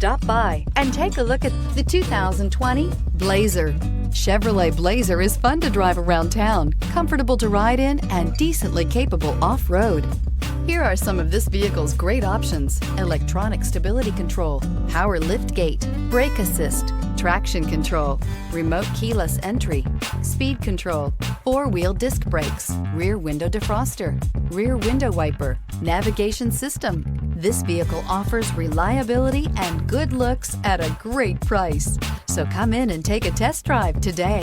Stop by and take a look at the 2020 Blazer. Chevrolet Blazer is fun to drive around town, comfortable to ride in, and decently capable off-road. Here are some of this vehicle's great options: electronic stability control, power liftgate, brake assist, traction control, remote keyless entry, speed control, four-wheel disc brakes, rear window defroster, rear window wiper, navigation system. This vehicle offers reliability and good looks at a great price. So come in and take a test drive today.